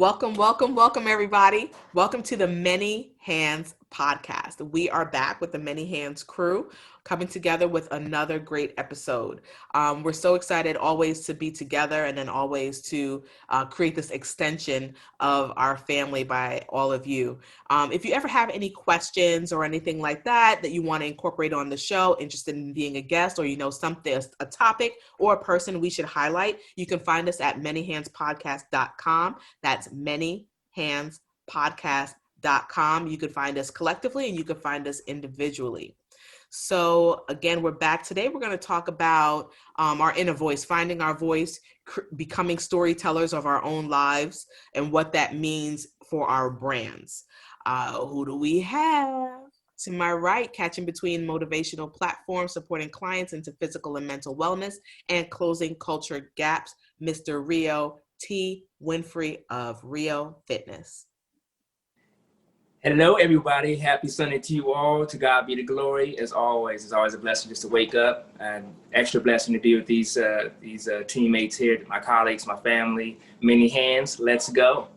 Welcome, everybody. Welcome to the Many Hands Podcast. We are back with the Many Hands crew coming together with another great episode. We're so excited always to be together and then always to create this extension of our family by all of you. If you ever have any questions or anything like that you want to incorporate on the show, interested in being a guest, or something, a topic or a person we should highlight, you can find us at manyhandspodcast.com. That's manyhandspodcast.com. You can find us collectively and you can find us individually. So again, we're back today. We're going to talk about our inner voice, finding our voice, becoming storytellers of our own lives, and what that means for our brands. Who do we have? To my right, catching between motivational platforms, supporting clients into physical and mental wellness, and closing culture gaps, Mr. Rio T. Winfrey of Rio Fitness. Hello, everybody. Happy Sunday to you all. To God be the glory. As always, it's always a blessing just to wake up, and extra blessing to be with these teammates here, my colleagues, my family. Many hands. Let's go.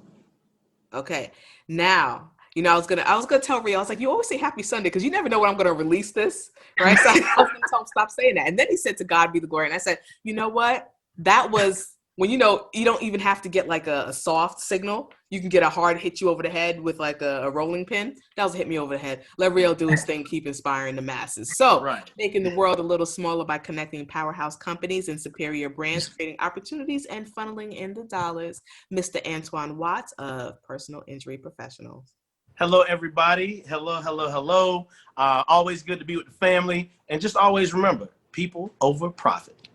Okay. Now, I was gonna tell Rio, I was like, you always say Happy Sunday because you never know when I'm gonna release this, right? So I was gonna tell him stop saying that, and then he said, "To God be the glory," and I said, you know what? That was when you don't even have to get like a soft signal. You can get a hard hit you over the head with like a rolling pin. That was a hit me over the head. Let Rio do his thing, keep inspiring the masses. So right. Making the world a little smaller by connecting powerhouse companies and superior brands, creating opportunities and funneling in the dollars. Mr. Antoine Watts of Personal Injury Professionals. Hello, everybody. Hello. Always good to be with the family. And just always remember, people over profit.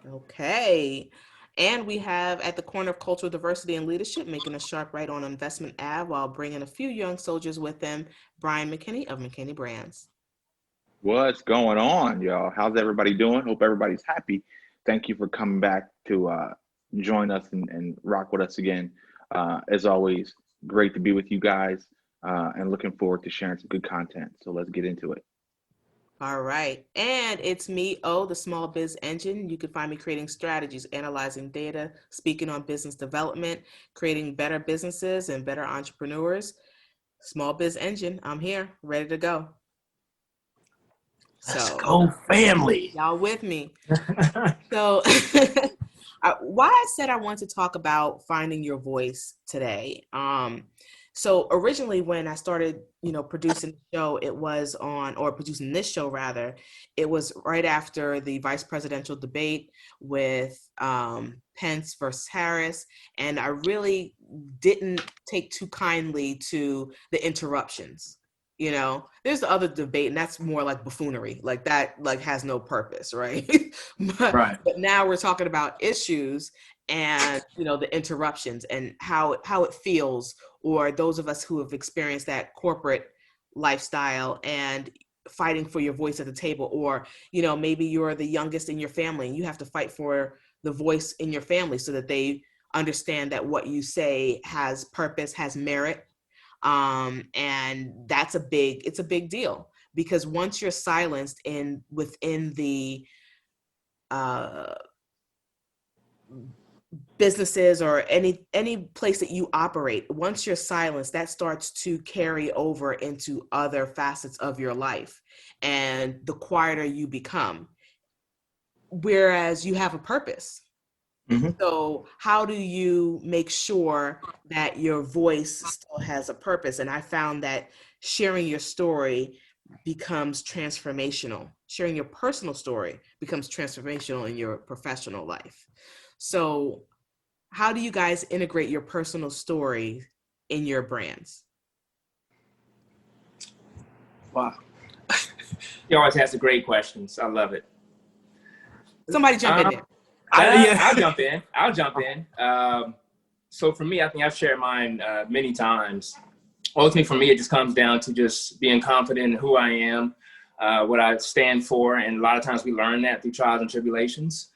Okay. And we have at the corner of cultural diversity and leadership, making a sharp right on Investment Ave while bringing a few young soldiers with them, Brian McKinney of McKinney Brands. What's going on, y'all? How's everybody doing? Hope everybody's happy. Thank you for coming back to join us and rock with us again. As always, great to be with you guys and looking forward to sharing some good content. So let's get into it. All right. And it's me, the Small Biz Engine. You can find me creating strategies, analyzing data, speaking on business development, creating better businesses and better entrepreneurs. Small Biz Engine. I'm here, ready to go. Let's go, family. Y'all with me. So why I said I want to talk about finding your voice today. So originally when I started, producing the show, producing this show rather, it was right after the vice presidential debate with Pence versus Harris. And I really didn't take too kindly to the interruptions. There's the other debate, and that's more like buffoonery, like that, like has no purpose, right? But now we're talking about issues and the interruptions and how it feels, or those of us who have experienced that corporate lifestyle and fighting for your voice at the table, or maybe you're the youngest in your family and you have to fight for the voice in your family so that they understand that what you say has purpose, has merit. And it's a big deal, because once you're silenced within the businesses or any place that you operate, once you're silenced, that starts to carry over into other facets of your life, and the quieter you become, whereas you have a purpose. Mm-hmm. So how do you make sure that your voice still has a purpose? And I found that sharing your story becomes transformational. Sharing your personal story becomes transformational in your professional life. So how do you guys integrate your personal story in your brands? Wow. You always ask the great questions. I love it. Somebody jump in there. I'll jump in. So for me, I think I've shared mine many times. Ultimately, for me, it just comes down to just being confident in who I am, what I stand for. And a lot of times we learn that through trials and tribulations.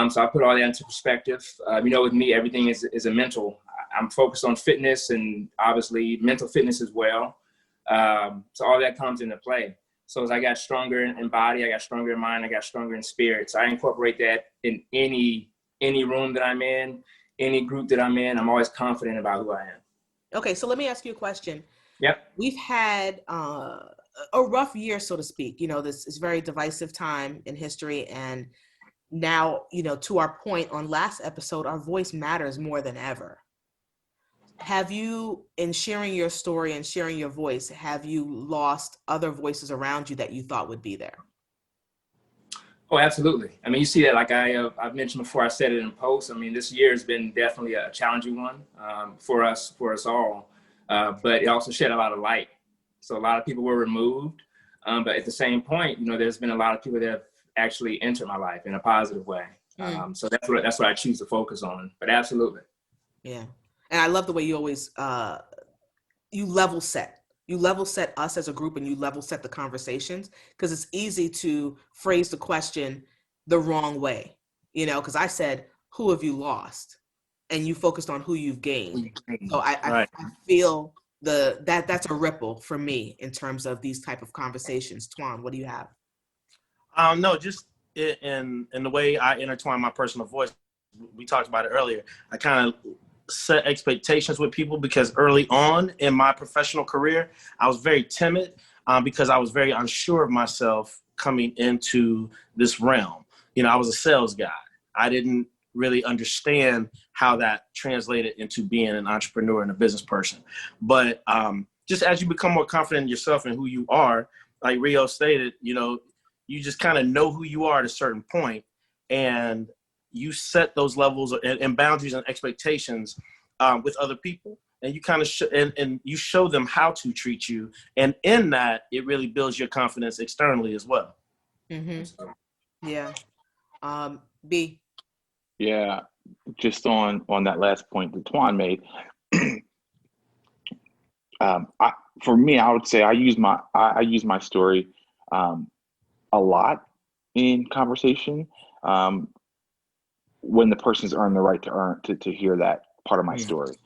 So I put all that into perspective. With me, everything is a mental. I'm focused on fitness and obviously mental fitness as well. So all that comes into play. So as I got stronger in body, I got stronger in mind, I got stronger in spirit. So I incorporate that in any room that I'm in, any group that I'm in, I'm always confident about who I am. Okay, so let me ask you a question. Yep. We've had a rough year, so to speak. This is very divisive time in history. And now, to our point on last episode, our voice matters more than ever. Have you, in sharing your story and sharing your voice, have you lost other voices around you that you thought would be there? Oh, absolutely. I mean, you see that, like I've mentioned before, I said it in posts. I mean, this year has been definitely a challenging one for us all, but it also shed a lot of light. So a lot of people were removed, but at the same point, there's been a lot of people that have actually entered my life in a positive way. So that's what I choose to focus on. But absolutely. Yeah, and I love the way you always you level set. You level set us as a group, and you level set the conversations, because it's easy to phrase the question the wrong way, because I said, who have you lost? And you focused on who you've gained. So I feel that's a ripple for me in terms of these type of conversations. Twan, what do you have? No, just in the way I intertwine my personal voice. We talked about it earlier. I kind of set expectations with people, because early on in my professional career, I was very timid because I was very unsure of myself coming into this realm. I was a sales guy. I didn't really understand how that translated into being an entrepreneur and a business person. But just as you become more confident in yourself and who you are, like Rio stated, you just kind of know who you are at a certain point, and you set those levels and boundaries and expectations with other people, and you kind of and you show them how to treat you, and in that, it really builds your confidence externally as well. Mm-hmm. Yeah. B. Yeah, just on that last point that Twan made. For me, I would say I use my story a lot in conversation. When the person's earned the right to hear that part of my story,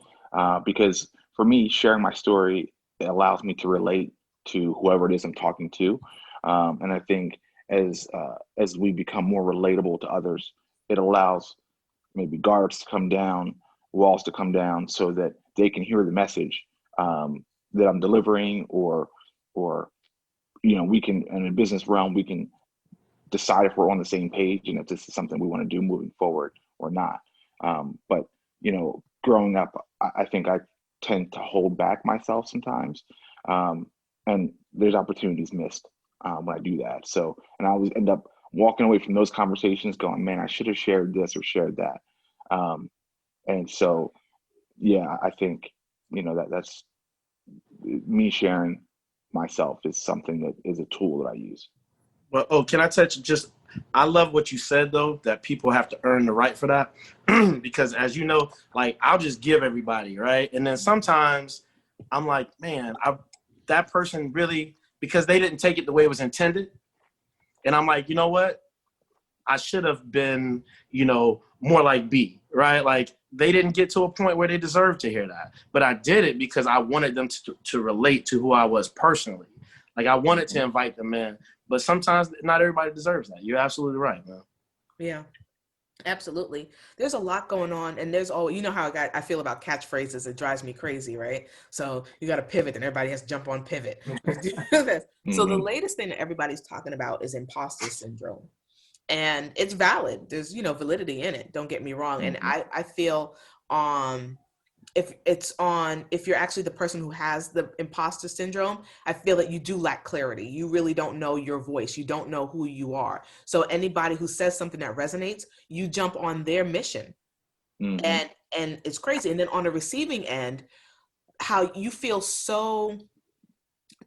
because for me, sharing my story, it allows me to relate to whoever it is I'm talking to, and I think as we become more relatable to others, it allows maybe guards to come down, walls to come down, so that they can hear the message that I'm delivering, or we can, in a business realm, we can decide if we're on the same page and if this is something we want to do moving forward or not. But growing up, I think I tend to hold back myself sometimes, and there's opportunities missed when I do that. So, and I always end up walking away from those conversations going, man, I should have shared this or shared that. And so, yeah, I think that's me sharing myself is something that is a tool that I use. Well, can I touch I love what you said, though, that people have to earn the right for that. Because as you know, like, I'll just give everybody, right? And then sometimes I'm like, man, that person really, because they didn't take it the way it was intended. And I'm like, you know what? I should have been, more like B, right? Like, they didn't get to a point where they deserved to hear that. But I did it because I wanted them to relate to who I was personally. Like, I wanted to invite them in. But sometimes not everybody deserves that. You're absolutely right, man. Yeah, absolutely. There's a lot going on, and there's always, how I feel about catchphrases. It drives me crazy, right? So you got to pivot, and everybody has to jump on pivot. So the latest thing that everybody's talking about is imposter syndrome, and it's valid. There's validity in it. Don't get me wrong. And I feel if you're actually the person who has the imposter syndrome, I feel that you do lack clarity. You really don't know your voice. You don't know who you are. So anybody who says something that resonates, you jump on their mission. And it's crazy. And then on the receiving end, how you feel so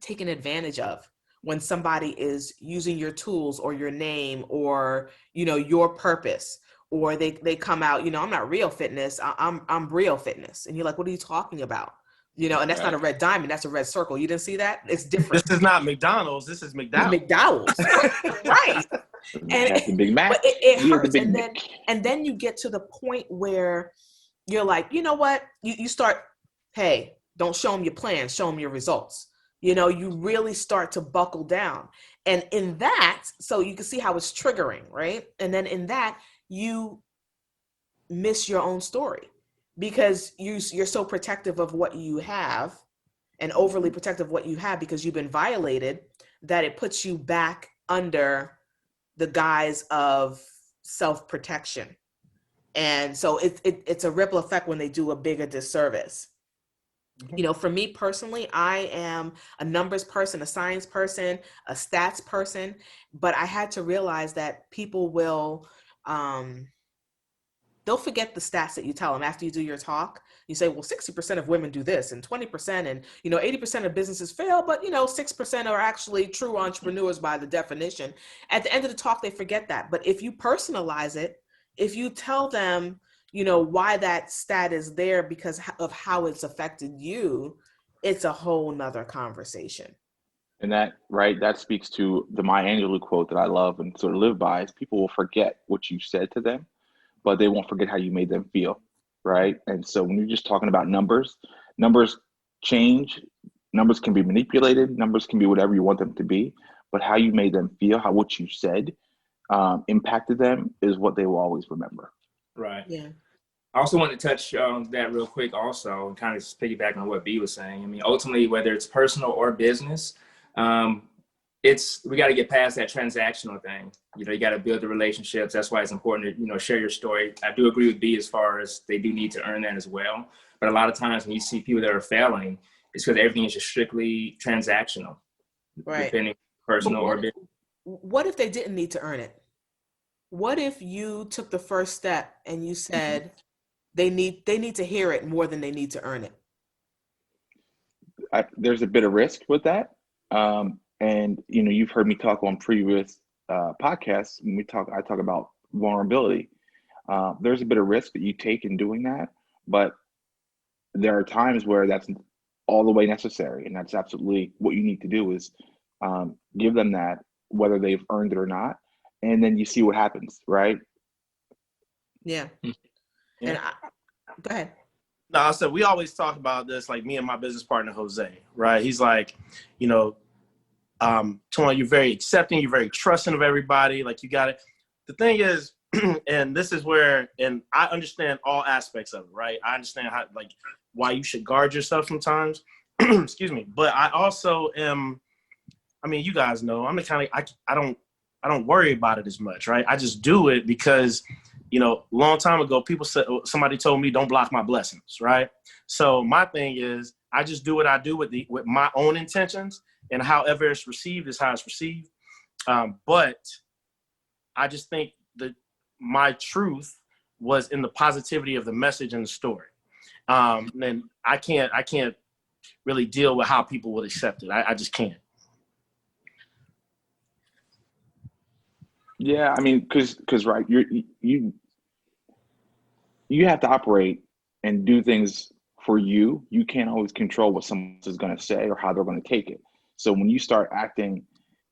taken advantage of when somebody is using your tools or your name or, your purpose. Or they come out, I'm not Real Fitness, I'm Real Fitness. And you're like, what are you talking about? And that's not a red diamond, that's a red circle. You didn't see that? It's different. This is not McDonald's, this is McDowell's. McDowell's, right. And the Big Mac. It hurts. And then you get to the point where you're like, you know what? You start, hey, don't show them your plans, show them your results. You really start to buckle down. And in that, so you can see how it's triggering, right? And then in that, you miss your own story because you're so protective of what you have and overly protective of what you have because you've been violated, that it puts you back under the guise of self-protection. And so it's a ripple effect when they do a bigger disservice. You know, for me personally, I am a numbers person, a science person, a stats person, but I had to realize that people will, they'll forget the stats that you tell them after you do your talk. You say, well, 60% of women do this and 20% and, 80% of businesses fail, but, 6% are actually true entrepreneurs by the definition. At the end of the talk, they forget that. But if you personalize it, if you tell them, why that stat is there because of how it's affected you, it's a whole nother conversation. And that speaks to the Maya Angelou quote that I love and sort of live by is people will forget what you said to them, but they won't forget how you made them feel, right? And so when you're just talking about numbers change, numbers can be manipulated, numbers can be whatever you want them to be, but how you made them feel, what you said impacted them is what they will always remember. Right. Yeah. I also want to touch on that real quick also and kind of piggyback on what B was saying. I mean, ultimately, whether it's personal or business, we got to get past that transactional thing. You got to build the relationships. That's why it's important to, share your story. I do agree with B as far as they do need to earn that as well. But a lot of times when you see people that are failing, it's because everything is just strictly transactional, right? Depending personal or business. What if they didn't need to earn it? What if you took the first step and you said they need to hear it more than they need to earn it? There's a bit of risk with that. And you've heard me talk on previous podcasts when I talk about vulnerability. There's a bit of risk that you take in doing that, but there are times where that's all the way necessary, and that's absolutely what you need to do is give them that, whether they've earned it or not, and then you see what happens, right? Yeah. And go ahead. No, I said we always talk about this, like me and my business partner Jose, right? He's like, Tony, you're very accepting, you're very trusting of everybody, like you got it. The thing is, and this is where, and I understand all aspects of it, right? I understand how, like, why you should guard yourself sometimes. Excuse me, but I also am. I mean, you guys know I'm the kind of I don't worry about it as much, right? I just do it because, long time ago, somebody told me don't block my blessings, right? So my thing is, I just do what I do with my own intentions, and however it's received is how it's received. But I just think that my truth was in the positivity of the message and the story. And I can't really deal with how people would accept it. I just can't. Yeah, I mean, because right, you have to operate and do things for you. You can't always control what someone else is going to say or how they're going to take it. So when you start acting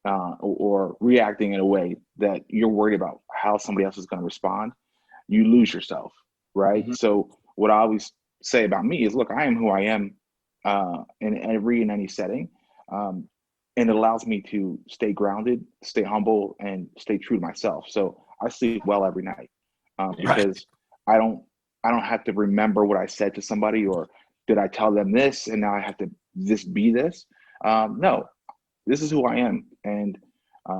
or reacting in a way that you're worried about how somebody else is going to respond, you lose yourself, right? Mm-hmm. So what I always say about me is, look, I am who I am in any setting. And it allows me to stay grounded, stay humble, and stay true to myself. So I sleep well every night because I don't have to remember what I said to somebody or did I tell them this and now I have to be this. No, this is who I am, and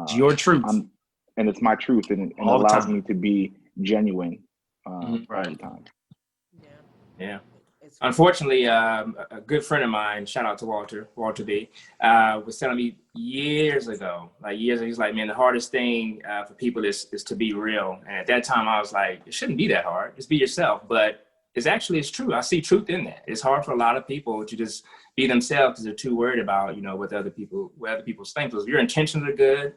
it's your truth, and it's my truth, and it allows me to be genuine all the time. Yeah. Unfortunately, a good friend of mine, shout out to Walter B, was telling me years ago, he's like, man, the hardest thing for people is to be real. And at that time I was like, it shouldn't be that hard. Just be yourself. But it's true. I see truth in that. It's hard for a lot of people to just be themselves because they're too worried about, what other people think. So if your intentions are good,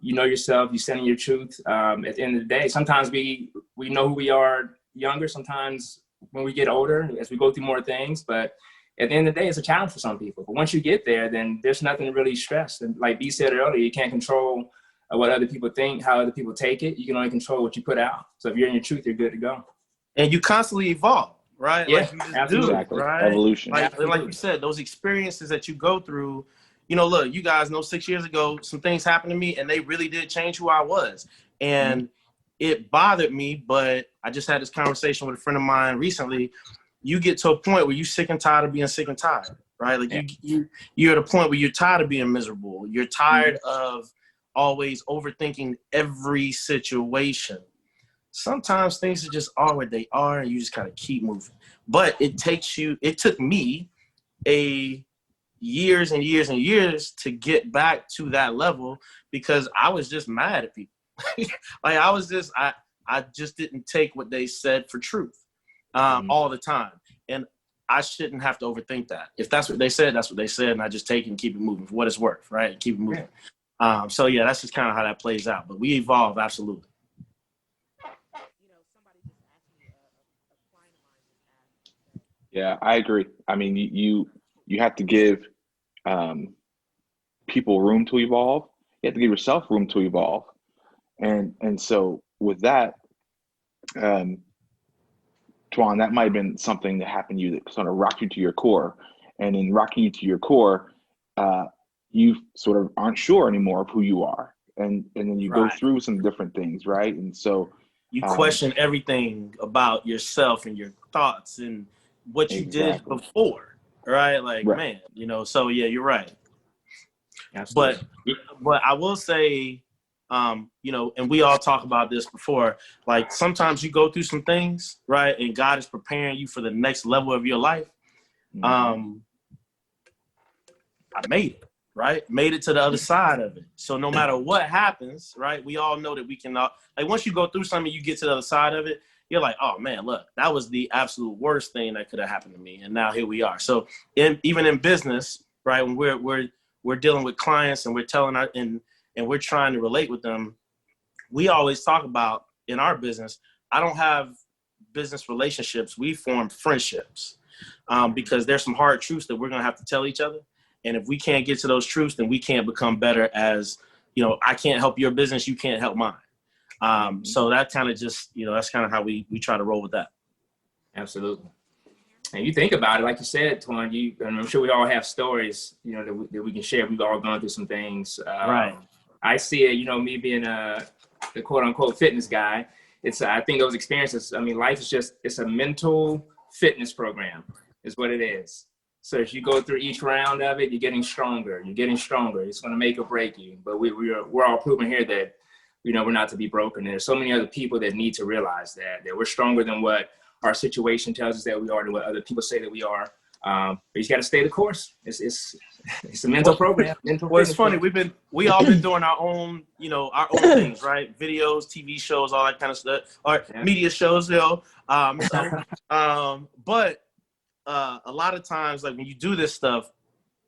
you know yourself, you're sending your truth. At the end of the day, sometimes we know who we are younger, sometimes when we get older, as we go through more things, but at the end of the day, it's a challenge for some people. But once you get there, then there's nothing to really stress. And like B said earlier, you can't control what other people think, how other people take it. You can only control what you put out. So if you're in your truth, you're good to go. And you constantly evolve, right? Yeah, like you just absolutely. do, Exactly. right? Evolution. Like you said, those experiences that you go through, look, you guys know 6 years ago, some things happened to me and they really did change who I was. And it bothered me, but I just had this conversation with a friend of mine recently. You get to a point where you're sick and tired of being sick and tired, right? Like you're at a point where you're tired of being miserable. You're tired of always overthinking every situation. Sometimes things are just are what they are, and you just kind of keep moving. But it took me years and years and years to get back to that level, because I was just mad at people. Like I just didn't take what they said for truth all the time. And I shouldn't have to overthink that. If that's what they said, that's what they said. And I just take it and keep it moving for what it's worth, right? And keep it moving. So yeah, that's just kind of how that plays out. But we evolve, absolutely. Yeah, I agree. I mean, you have to give people room to evolve. You have to give yourself room to evolve. And so with that, Twan, that might have been something that happened to you that sort of rocked you to your core. And in rocking you to your core, you sort of aren't sure anymore of who you are. And then you go through some different things, right? And so you question everything about yourself and your thoughts and what you did before, right? Like, man, so yeah, you're right. Absolutely. But I will say, and we all talk about this before, like sometimes you go through some things, right? And God is preparing you for the next level of your life. I made it, right? Made it to the other side of it. So no matter what happens, right? We all know that we can, like once you go through something, you get to the other side of it, you're like, oh man, look, that was the absolute worst thing that could have happened to me. And now here we are. So even in business, right? When we're dealing with clients and we're telling and we're trying to relate with them, we always talk about in our business, I don't have business relationships. We form friendships because there's some hard truths that we're going to have to tell each other. And if we can't get to those truths, then we can't become better as, I can't help your business. You can't help mine. So that kind of just, that's kind of how we try to roll with that. Absolutely. And you think about it, like you said, Twan, and I'm sure we all have stories, that we can share. We've all gone through some things. Right. I see it, me being the quote unquote fitness guy. I think those experiences, life is it's a mental fitness program is what it is. So as you go through each round of it, you're getting stronger. It's going to make or break you. But we're all proving here that, we're not to be broken. There's so many other people that need to realize that we're stronger than what our situation tells us that we are, than what other people say that we are. But you just got to stay the course. It's a mental program. Well, it's funny. We all been doing our own, our own things, right? Videos, TV shows, all that kind of stuff, or media shows, But a lot of times, like when you do this stuff,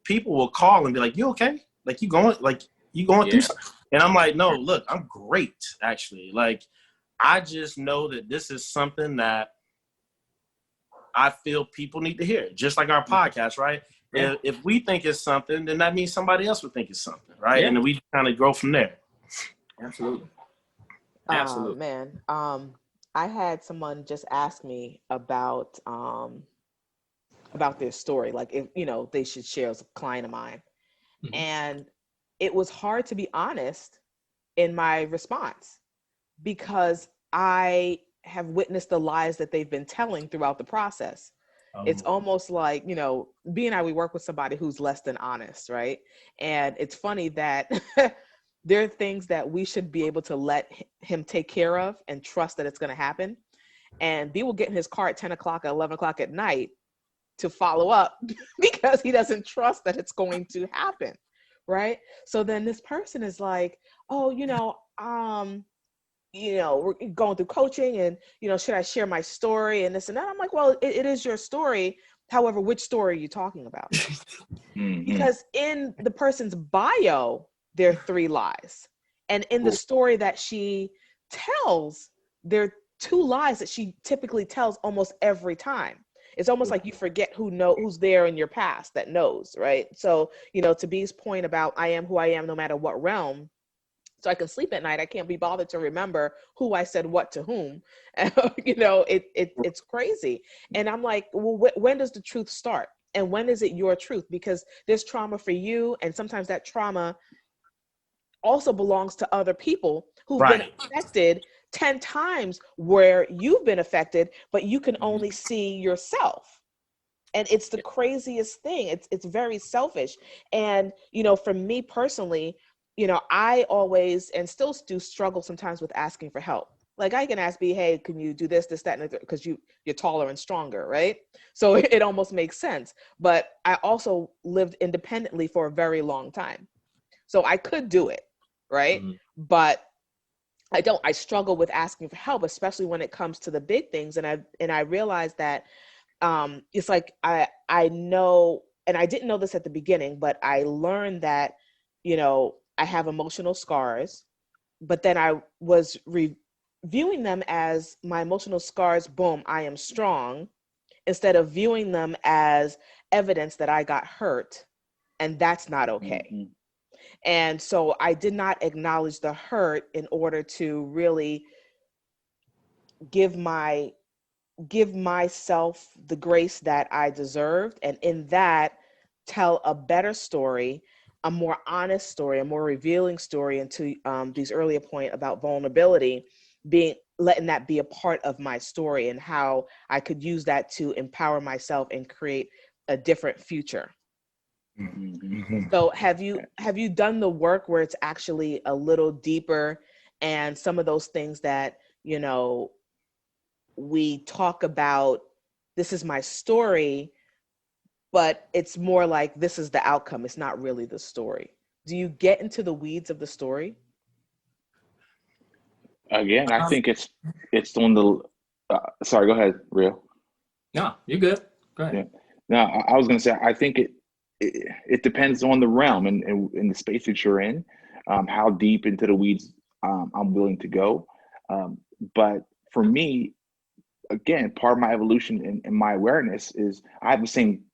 people will call and be like, "You okay? Like you going through something?" And I'm like, "No, look, I'm great, actually. Like, I just know that this is something that I feel people need to hear, just like our podcast, right? Yeah. If we think it's something, then that means somebody else would think it's something, right? Yeah. And then we kind of grow from there." Absolutely. Man, I had someone just ask me about their story, like if they should share as a client of mine, and it was hard to be honest in my response because I have witnessed the lies that they've been telling throughout the process. It's almost like, B and I, we work with somebody who's less than honest, right? And it's funny that there are things that we should be able to let him take care of and trust that it's going to happen. And B will get in his car at 10 o'clock, 11 o'clock at night to follow up because he doesn't trust that it's going to happen, right? So then this person is like, oh, we're going through coaching and, should I share my story and this and that? I'm like, well, it is your story. However, which story are you talking about? Because in the person's bio, there are 3 lies. And in the story that she tells, there are 2 lies that she typically tells almost every time. It's almost like you forget who's there in your past that knows, right? So, to B's point about I am who I am no matter what realm, so I can sleep at night, I can't be bothered to remember who I said what to whom. It's crazy. And I'm like, well, when does the truth start? And when is it your truth? Because there's trauma for you. And sometimes that trauma also belongs to other people who've been affected 10 times where you've been affected, but you can only see yourself. And it's the craziest thing. It's very selfish. And, for me personally, I always and still do struggle sometimes with asking for help. Like I can ask B, hey, can you do this, that, and because you're taller and stronger, right? So it almost makes sense. But I also lived independently for a very long time. So I could do it, right? But I struggle with asking for help, especially when it comes to the big things. And I realized that it's like I know, and I didn't know this at the beginning, but I learned that, I have emotional scars, but then I was viewing them as my emotional scars, boom, I am strong, instead of viewing them as evidence that I got hurt, and that's not okay. Mhm. And so I did not acknowledge the hurt in order to really give myself the grace that I deserved, and in that tell a better story, a more honest story, a more revealing story into these earlier point about vulnerability, letting that be a part of my story and how I could use that to empower myself and create a different future. Mhm. So have you done the work where it's actually a little deeper, and some of those things that, we talk about, this is my story, but it's more like this is the outcome. It's not really the story. Do you get into the weeds of the story? Again, I think it's on the. Sorry, go ahead, Real. No, you're good. Go ahead. Yeah. Now, I was going to say, I think it depends on the realm and in the space that you're in, how deep into the weeds I'm willing to go. But for me, again, part of my evolution and my awareness is I have the same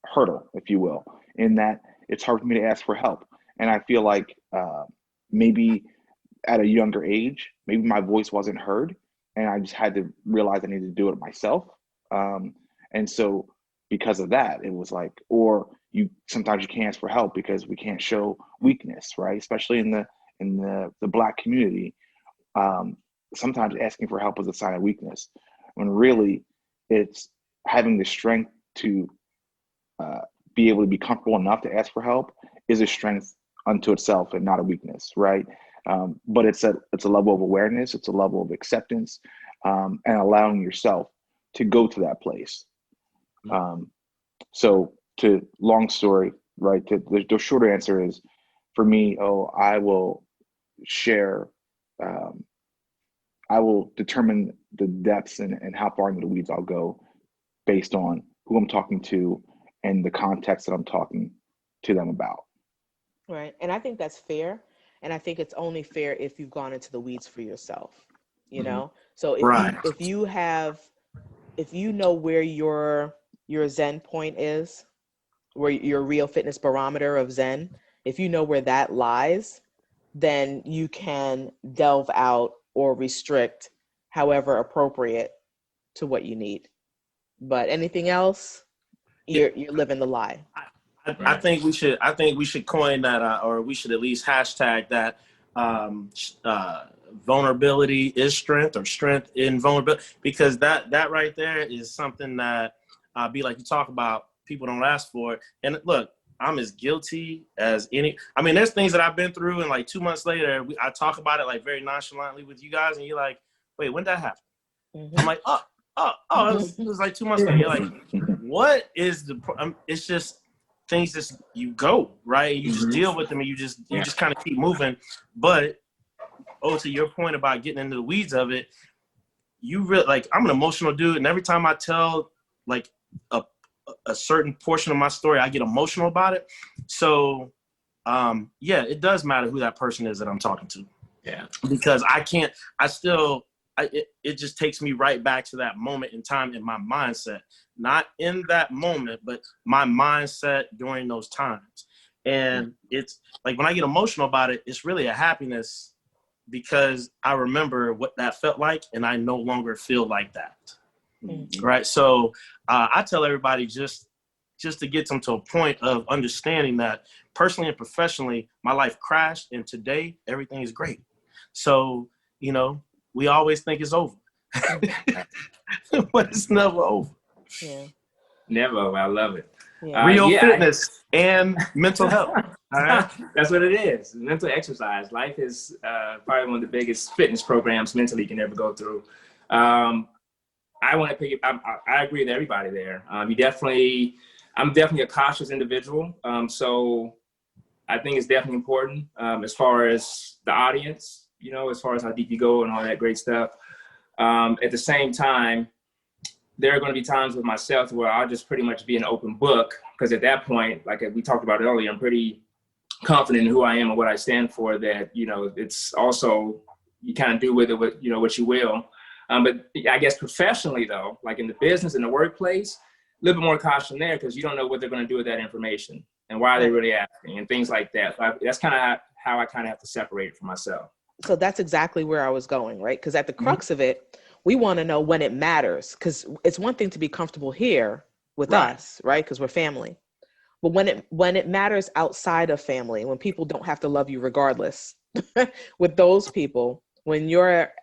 hurdle, if you will, in that it's hard for me to ask for help. And I feel like maybe at a younger age, maybe my voice wasn't heard, and I just had to realize I needed to do it myself. And so because of that, it was like, or sometimes you can't ask for help because we can't show weakness, right? Especially in the Black community. Sometimes asking for help is a sign of weakness, when really it's having the strength to be able to be comfortable enough to ask for help is a strength unto itself and not a weakness, right? But it's a level of awareness, it's a level of acceptance, and allowing yourself to go to that place. So to long story, right? The shorter answer is, for me, I will share. I will determine the depths and how far into the weeds I'll go based on who I'm talking to and the context that I'm talking to them about. Right. And I think that's fair. And I think it's only fair if you've gone into the weeds for yourself, So Right. if you know where your Zen point is, where your real fitness barometer of Zen, if you know where that lies, then you can delve out or restrict however appropriate to what you need. But anything else, you're living the lie. I think we should coin that, or we should at least hashtag that. Vulnerability is strength, or strength in vulnerability, because that right there is something that be like you talk about. People don't ask for it, and look, I'm as guilty as any. I mean, there's things that I've been through, and like 2 months later, I talk about it like very nonchalantly with you guys, and you're like, "Wait, when did that happen?" I'm like, "Oh, it was like 2 months ago." You're like, "What is the?" It's just things just you go right. You just deal with them, and you just kind of keep moving. But to your point about getting into the weeds of it, you really like. I'm an emotional dude, and every time I tell like a certain portion of my story, I get emotional about it. So, it does matter who that person is that I'm talking to. Yeah. Because it just takes me right back to that moment in time in my mindset. Not in that moment, but my mindset during those times. And it's like when I get emotional about it, it's really a happiness because I remember what that felt like and I no longer feel like that. Right. So I tell everybody, just just to get them to a point of understanding that personally and professionally, my life crashed, and today everything is great. So, you know, we always think it's over, but it's never over. Yeah. Never. I love it. Yeah. Real fitness and mental health. All right. That's what it is. Mental exercise. Life is probably one of the biggest fitness programs mentally you can ever go through. I want to pick. I agree with everybody there. I'm definitely a cautious individual. So I think it's definitely important as far as the audience, you know, as far as how deep you go and all that great stuff. At the same time, there are going to be times with myself where I'll just pretty much be an open book, because at that point, like we talked about earlier, I'm pretty confident in who I am and what I stand for, that, you know, it's also, you kind of do with it what you will. But I guess professionally though, like in the business, in the workplace, a little bit more caution there, because you don't know what they're going to do with that information and why they're really asking and things like that. So that's kind of how I kind of have to separate it for myself. So that's exactly where I was going, right? Because at the crux of it, we want to know when it matters, because it's one thing to be comfortable here with us, right? Because we're family. But when it matters outside of family, when people don't have to love you regardless, with those people, when you're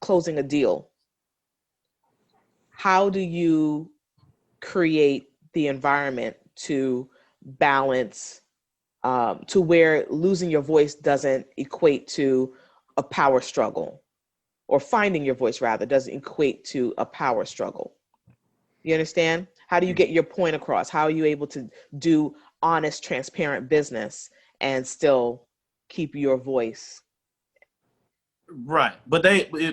closing a deal, how do you create the environment to balance, to where losing your voice doesn't equate to a power struggle, or finding your voice rather doesn't equate to a power struggle? You understand? How do you get your point across? How are you able to do honest, transparent business and still keep your voice? Right. But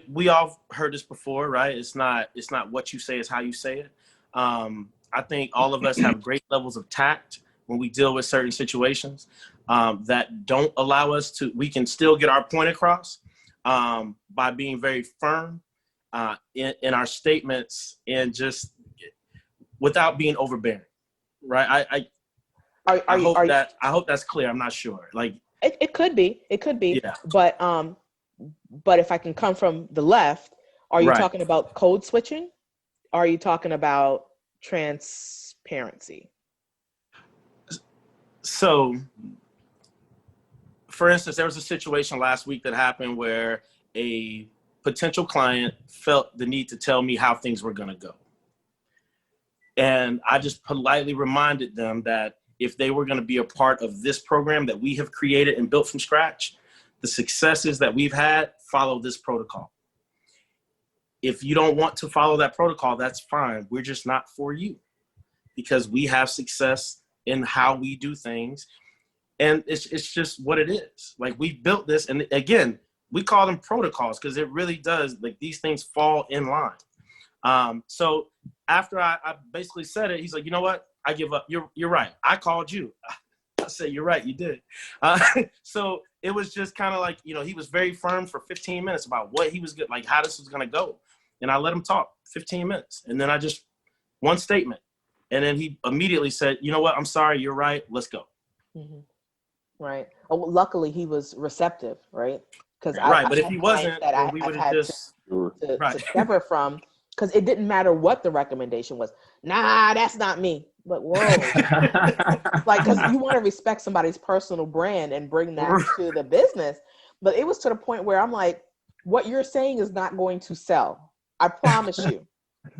we all heard this before, right? It's not what you say, it's how you say it. I think all of us have great levels of tact when we deal with certain situations that don't allow us to, we can still get our point across by being very firm in our statements and just without being overbearing, right? I hope that's clear. I'm not sure. Like it could be, yeah. But if I can come from the left, are you talking about code switching? Are you talking about transparency? So, for instance, there was a situation last week that happened where a potential client felt the need to tell me how things were going to go. And I just politely reminded them that if they were going to be a part of this program that we have created and built from scratch, the successes that we've had follow this protocol. If you don't want to follow that protocol, that's fine. We're just not for you, because we have success in how we do things. And it's just what it is. Like, we've built this, and again, we call them protocols because it really does, like, these things fall in line. So after I basically said it, he's like, you know what? I give up. You're right. I called you. I said, you're right. You did. So it was just kind of like, you know, he was very firm for 15 minutes about what he was good, like how this was going to go. And I let him talk 15 minutes. And then I just, one statement. And then he immediately said, you know what? I'm sorry. You're right. Let's go. Mm-hmm. Right. Oh, well, luckily he was receptive, right? Because but if he wasn't, then we would have just to sever from, because it didn't matter what the recommendation was. Nah, that's not me. But whoa, like, because you want to respect somebody's personal brand and bring that to the business. But it was to the point where I'm like, what you're saying is not going to sell. I promise you.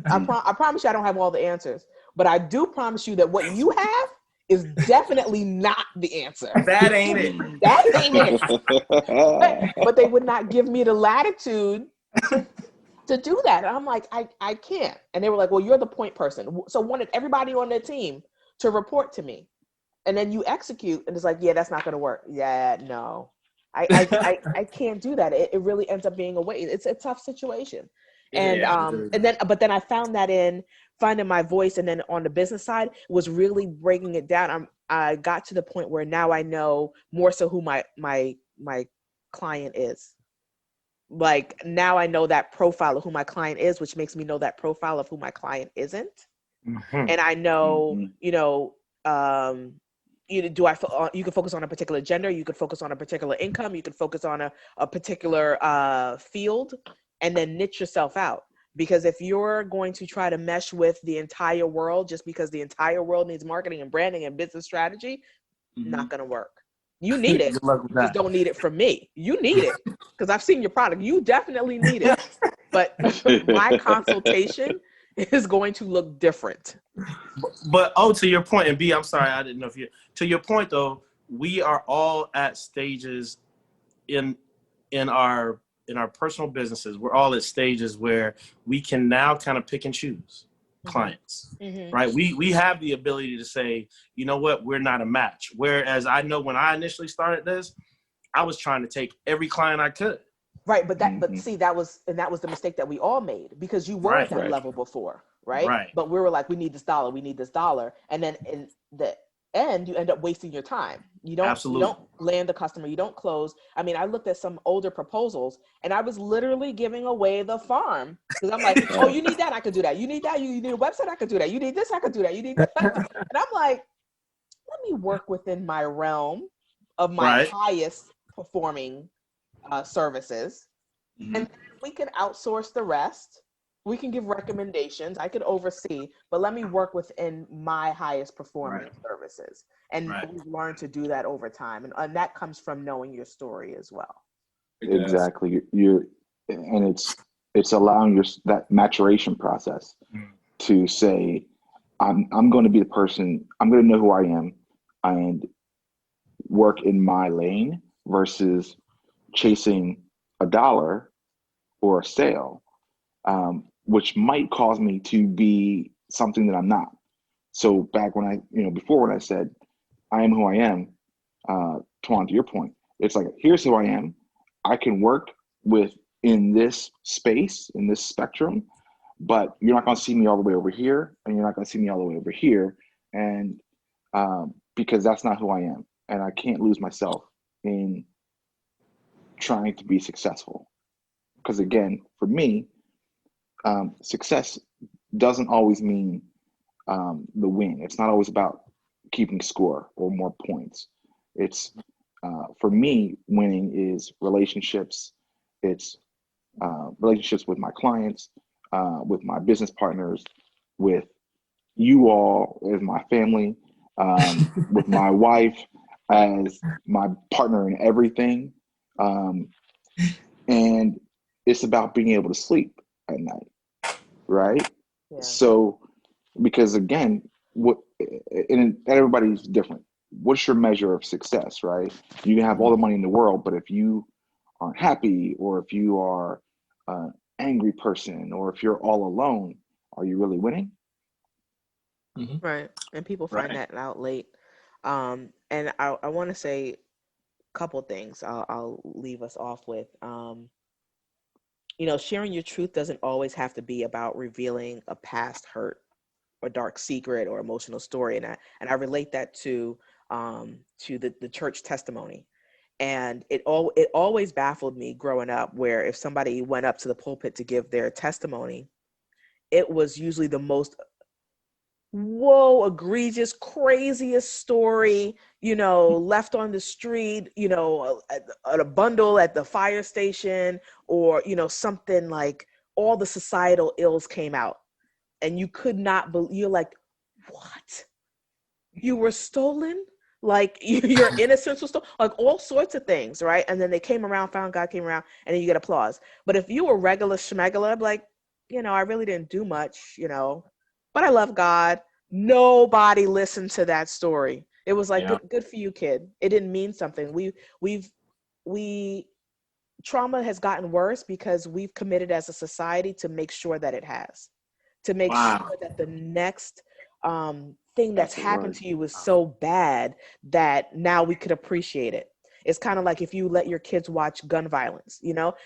I promise you I don't have all the answers. But I do promise you that what you have is definitely not the answer. That ain't it. That ain't it. But they would not give me the latitude to do that. And I'm like, I can't. And they were like, well, you're the point person. So wanted everybody on their team to report to me. And then you execute, and it's like, yeah, that's not going to work. Yeah, no. I can't do that. It really ends up being a way. It's a tough situation. And but then I found that in finding my voice, and then on the business side was really breaking it down. I got to the point where now I know more so who my client is. Like, now I know that profile of who my client is, which makes me know that profile of who my client isn't. Mm-hmm. And I know, you can focus on a particular gender, you could focus on a particular income, you could focus on a particular field, and then niche yourself out. Because if you're going to try to mesh with the entire world just because the entire world needs marketing and branding and business strategy, not going to work. You need it. Good luck with You just that. don't need it from me. You need it because I've seen your product. You definitely need it. But my consultation is going to look different. But to your point, and B, I'm sorry, I didn't know if you. To your point, though, we are all at stages in our personal businesses. We're all at stages where we can now kind of pick and choose clients, right? We have the ability to say, you know what, we're not a match. Whereas I know when I initially started this, I was trying to take every client I could. Right, but see, that was the mistake that we all made because you were at that level before, right? But we were like, we need this dollar, and then in the end, you end up wasting your time. You don't land a customer, you don't close. I mean, I looked at some older proposals, and I was literally giving away the farm because I'm like, oh, you need that, I could do that. You need that, you need a website, I could do that. You need this, I could do that. You need that, and I'm like, let me work within my realm of my highest performing services, and then we can outsource the rest. We can give recommendations. I could oversee, but let me work within my highest performing services. And we've learned to do that over time, and that comes from knowing your story as well. Exactly. And it's allowing that maturation process to say, I'm going to be the person. I'm going to know who I am and work in my lane versus chasing a dollar or a sale, which might cause me to be something that I'm not. So back when before when I said, I am who I am, Twan, to your point, it's like, here's who I am. I can work in this space, in this spectrum, but you're not going to see me all the way over here, and you're not going to see me all the way over here. And because that's not who I am. And I can't lose myself in trying to be successful. Because again, for me, success doesn't always mean the win. It's not always about keeping score or more points. It's for me, winning is relationships. It's relationships with my clients, with my business partners, with you all as my family, with my wife as my partner in everything. And it's about being able to sleep at night, right? Yeah. So, because again, and everybody's different. What's your measure of success, right? You can have all the money in the world, but if you aren't happy, or if you are an angry person, or if you're all alone, are you really winning? Right. And people find that out late. And I want to say a couple things I'll leave us off with. Sharing your truth doesn't always have to be about revealing a past hurt or dark secret or emotional story. And I relate that to the church testimony. And it always baffled me growing up, where if somebody went up to the pulpit to give their testimony, it was usually the most egregious, craziest story, left on the street, a bundle at the fire station, or, something like all the societal ills came out. And you could not believe, you're like, what? You were stolen? Like your innocence was stolen? Like all sorts of things, right? And then they came around, found God came around, and then you get applause. But if you were regular schmegula, like, I really didn't do much, but I love God. Nobody listened to that story. It was like, good for you, kid. It didn't mean something. Trauma has gotten worse because we've committed as a society to make sure that it has, to make sure that the next thing that's happened to you is so bad that now we could appreciate it. It's kind of like if you let your kids watch gun violence,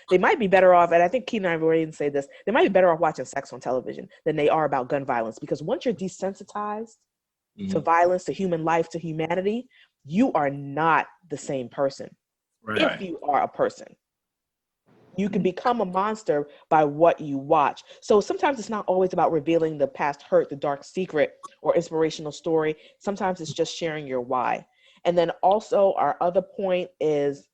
they might be better off, and I think Keenan and I already say this, they might be better off watching sex on television than they are about gun violence, because once you're desensitized to violence, to human life, to humanity, you are not the same person. If you are a person, you can become a monster by what you watch. So sometimes it's not always about revealing the past hurt, the dark secret, or inspirational story. Sometimes it's just sharing your why. And then also our other point is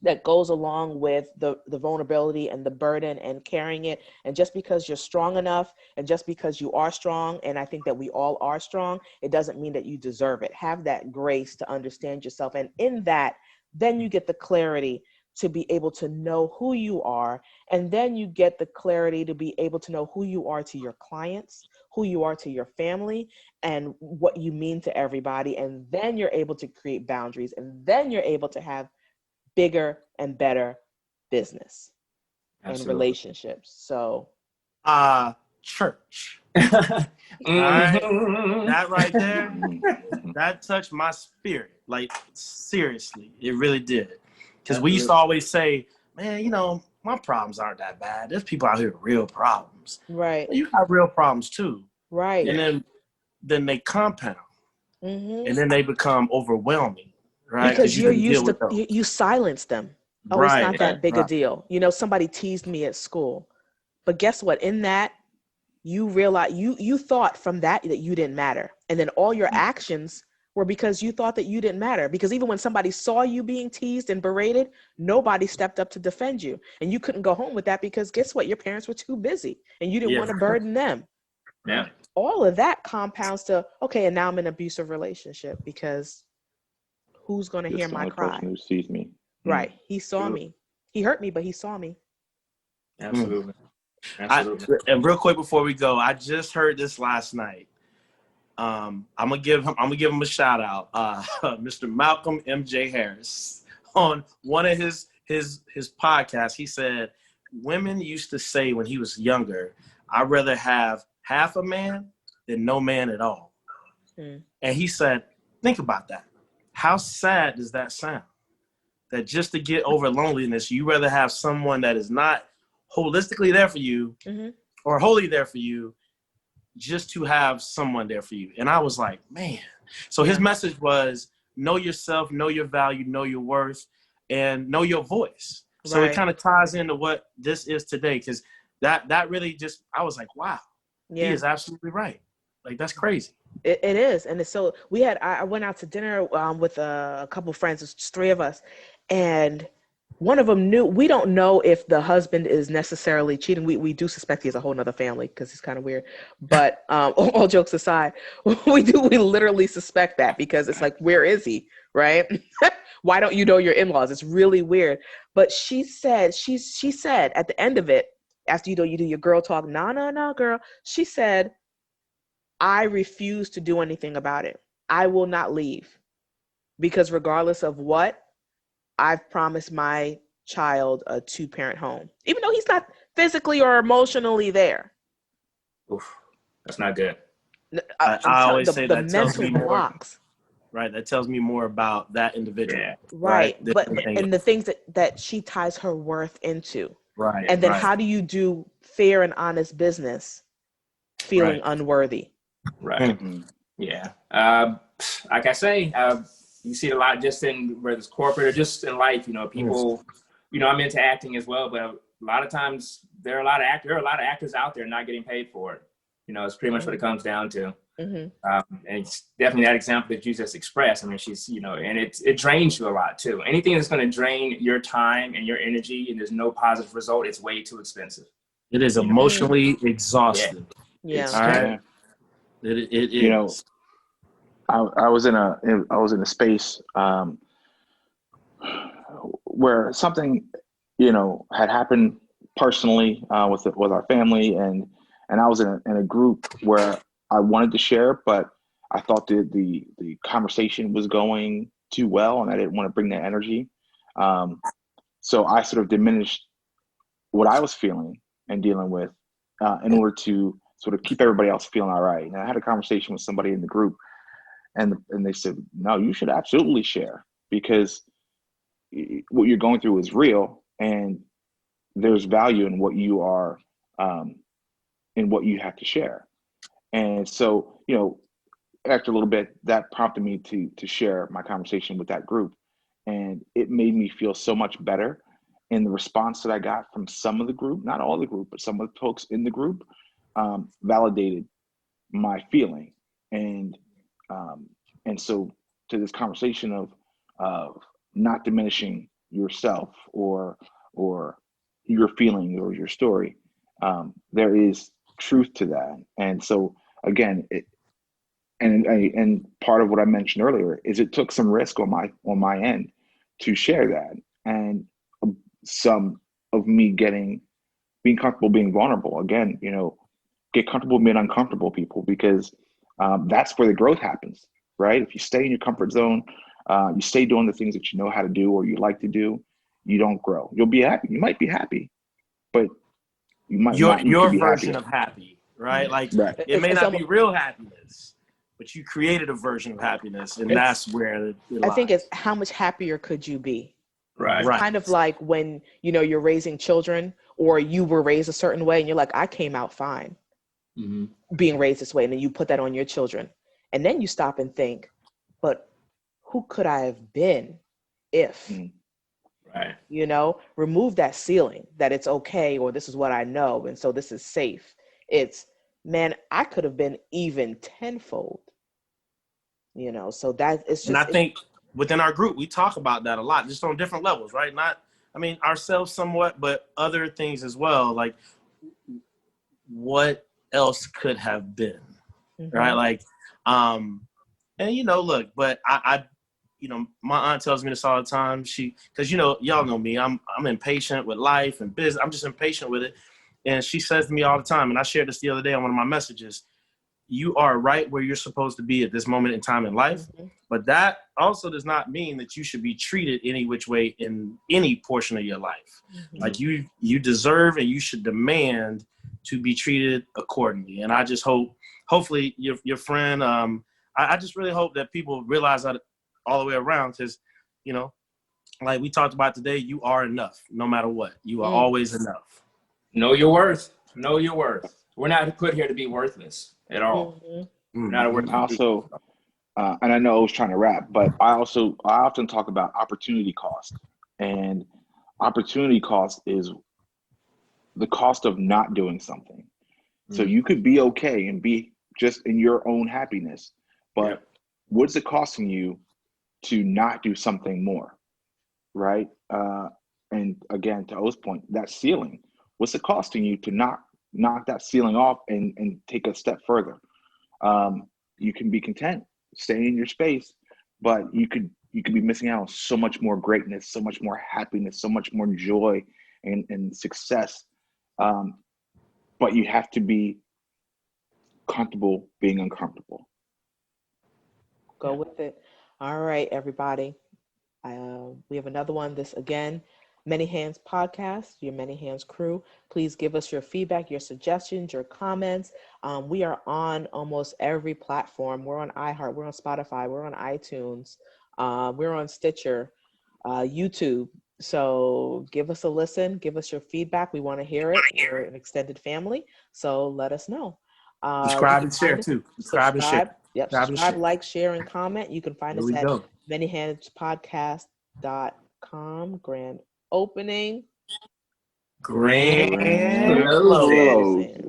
that goes along with the vulnerability and the burden and carrying it. And just because you're strong enough, and just because you are strong, and I think that we all are strong, it doesn't mean that you deserve it. Have that grace to understand yourself. And in that, then you get the clarity to be able to know who you are. And then you get the clarity to be able to know who you are to your clients, who you are to your family, and what you mean to everybody. And then you're able to create boundaries. And then you're able to have bigger and better business and relationships. So church. All right. Mhm. That right there, Mhm. that touched my spirit. Like, seriously, it really did. Because we Absolutely. used to always say, man, you know, my problems aren't that bad. There's people out here with real problems. right, You have real problems too. right. And then they compound. Mm-hmm. And then they become overwhelming, right? Because You you're can deal used to, with those. you silence them. Oh, it's not Right, that big a right. deal. You know, somebody teased me at school. But guess what? In that, you realize you thought from that you didn't matter. And then all your actions were because you thought that you didn't matter. Because even when somebody saw you being teased and berated, nobody stepped up to defend you. And you couldn't go home with that because guess what? Your parents were too busy and you didn't Yeah. want to burden them. Yeah. All of that compounds to, okay, and now I'm in an abusive relationship because who's going to Just hear the my only cry? person who sees me. Right. He saw True. me. He hurt me, but he saw me. Absolutely. Absolutely. And real quick before we go, I just heard this last night. I'm gonna give him a shout out. Mr. Malcolm MJ Harris, on one of his podcasts, he said women used to say when he was younger, I'd rather have half a man than no man at all. Mm. And he said, think about that. How sad does that sound? That just to get over loneliness, you rather have someone that is not holistically there for you, Mm-hmm. or wholly there for you, just to have someone there for you. And I was like, man. So his message was, know yourself, know your value, know your worth, and know your voice. So Right. it kind of ties into what this is today, because that really just, I was like, wow, he Yeah. is absolutely right. Like, that's crazy. It is. And it's so I went out to dinner with a couple of friends, it's just three of us. And one of them knew, we don't know if the husband is necessarily cheating. We do suspect he has a whole nother family because it's kind of weird. But all jokes aside, we literally suspect that because it's like, where is he? Right? Why don't you know your in-laws? It's really weird. But she said at the end of it, after you do your girl talk, no, girl. She said, I refuse to do anything about it. I will not leave because regardless of what, I've promised my child a 2-parent home, even though he's not physically or emotionally there. Oof. That's not good. I always say the that tells mental me more, blocks. right? That tells me more about that individual. Yeah. Right. Than But anything and the else. things that she ties her worth into. Right. And then right. how do you do fair and honest business feeling unworthy? Right. Mhm. Yeah. Like I say, you see it a lot just in whether it's corporate or just in life. You know, people. You know, I'm into acting as well, but a lot of times there are a lot of actors out there not getting paid for it. You know, it's pretty much what it comes down to. Mm-hmm. And it's definitely that example that you just expressed. I mean, she's, you know, and it drains you a lot too. Anything that's going to drain your time and your energy and there's no positive result, it's way too expensive. It is emotionally exhausting. Yeah. It's All right. It You know, is. I was in a space where something, you know, had happened personally with our family, and I was in a group where I wanted to share, but I thought the conversation was going too well, and I didn't want to bring that energy. So I sort of diminished what I was feeling and dealing with in order to sort of keep everybody else feeling all right. And I had a conversation with somebody in the group, and they said, no, you should absolutely share, because what you're going through is real, and there's value in what you are in what you have to share. And so, you know, after a little bit, that prompted me to share my conversation with that group, and it made me feel so much better. And the response that I got from some of the group, not all the group, but some of the folks in the group, validated my feeling. And so to this conversation of not diminishing yourself or your feeling or your story. There is truth to that. And so again, and part of what I mentioned earlier is it took some risk on my end to share that, and some of me being comfortable being vulnerable. Again, get comfortable being uncomfortable, people, because that's where the growth happens, right? If you stay in your comfort zone, you stay doing the things that you know how to do or you like to do, you don't grow. You'll be happy. You might be happy, but you might not need to Your be version happy. of happy, right? Like Right. it may not be real happiness, but you created a version of happiness, and that's where it lies. I think it's how much happier could you be? Right. It's kind of like when, you're raising children or you were raised a certain way and you're like, I came out fine being raised this way. And then you put that on your children. And then you stop and think, but who could I have been if, Right. remove that ceiling that it's okay, or this is what I know, and so this is safe. It's, man, I could have been even tenfold, so that it's just. And I think within our group, we talk about that a lot, just on different levels, right? Ourselves somewhat, but other things as well. Like, what else could have been, right? Like, and look, but I my aunt tells me this all the time. Because y'all know me, I'm impatient with life and business. I'm just impatient with it, and she says to me all the time. And I shared this the other day on one of my messages. You are right where you're supposed to be at this moment in time in life, but that also does not mean that you should be treated any which way in any portion of your life. Like you deserve and you should demand to be treated accordingly. And I just hopefully your friend, I just really hope that people realize that all the way around, because, like we talked about today, you are enough no matter what. You are always enough. Know your worth. Know your worth. We're not put here to be worthless at all. Not a worthless Also, and I know I was trying to wrap, but I often talk about opportunity cost, and opportunity cost is the cost of not doing something. So you could be okay and be just in your own happiness, but what's it costing you to not do something more, right? And again, to O's point, that ceiling, what's it costing you to knock that ceiling off and take a step further? You can be content, stay in your space, but you could be missing out on so much more greatness, so much more happiness, so much more joy and success. But you have to be comfortable being uncomfortable. Go with it. All right, everybody. We have another one. This again, Many Hands Podcast, your Many Hands crew. Please give us your feedback, your suggestions, your comments. We are on almost every platform. We're on iHeart, we're on Spotify, we're on iTunes, we're on Stitcher, YouTube. So give us a listen, give us your feedback. We want to hear it. We're an extended family, so let us know. Subscribe and share too. Subscribe and share. Yep. Subscribe, like, share, and comment. You can find us at manyhandspodcast.com. Grand opening. Grand closing.